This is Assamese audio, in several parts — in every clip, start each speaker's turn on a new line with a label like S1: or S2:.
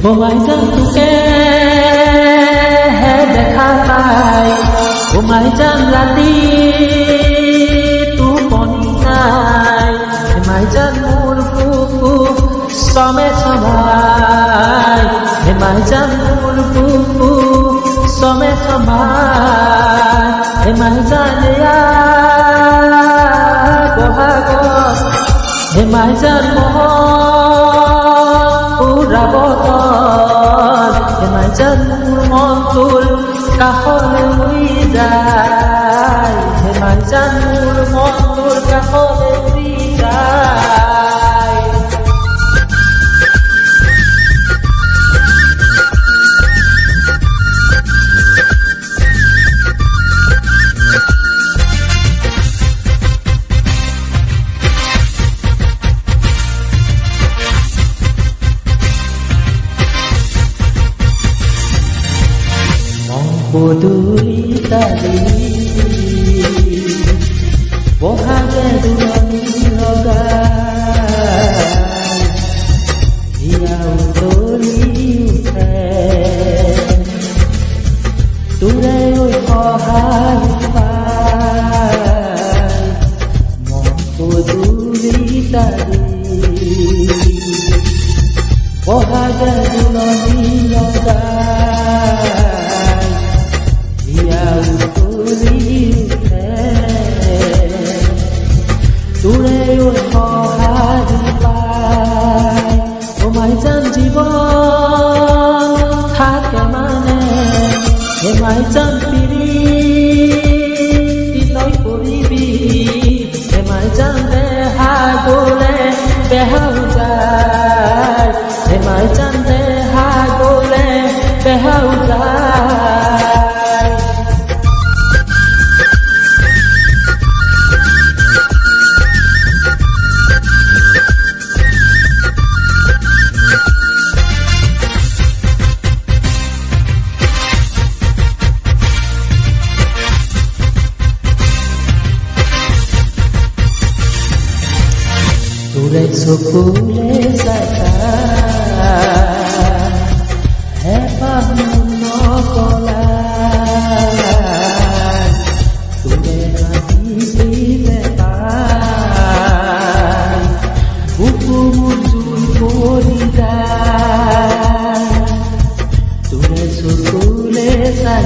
S1: তোমায় যেন তোকে দেখা পাই তোমায় যেন ৰাতি টোপনি নাই তোমায় যেন মোৰ বুকুত চমে চমাই তোমায় যেন মোৰ বুকুত চমে চমাই তোমায় যেন বহাগত তোমায় যেন তোমায় যেন মোৰ মনটোৰ কাষলৈ উৰি যায় তোমায় যেন মোৰ মনটোৰ কাষলৈ উৰি যায় পদূলি তালি বহাগে দুলনি লগাই হিয়া উতলি উঠে তোৰে সহায় পাই মন পদূলি তালি বহাগে দুলনি লগাই তোৰে সহায় পাই তোমায় যেন জীৱন থাকে মানে তোমায় যেন প্ৰীতি তই কৰিবি তোমায় যেন দেহা গ'লে বেহাও যায় তোমায় যেন দেহা গ'লে বেহাও যায় তোৰে চকুলে চাই হেঁপাহ নকলাই তোৰে হাঁহিলে পাই বুকু মোৰ জুই পৰি যায় তোৰে চকুলে চাই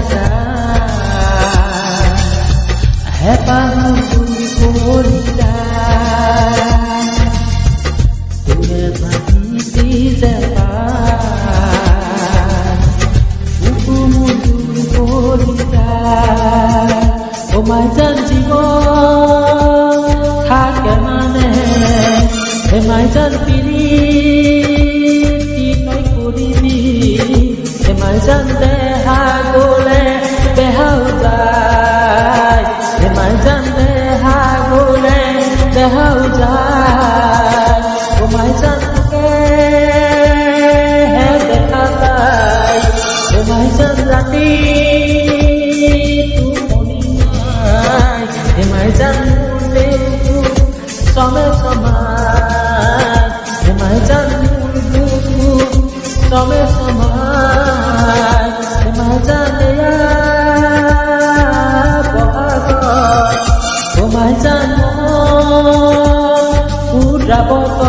S1: হেঁপাহ জুই পৰি যায় তোমায় যেন জীৱন থাকে মানে তোমায় যেন প্ৰীতি তই কৰিবি তোমায় যেন দেহা গ'লে বেহাও যায় তোমায় যেন দেহা গ'লে বেহাও যায় তোমায় যেন তোকে দেখা পাই তোমায় যেন ৰাতি তোমায় যেন চমে চমাই তোমায় যেন মোৰ বুকুত চমে চমাই তোমায় যেন বহাগত তোমায় যেন উৰাবত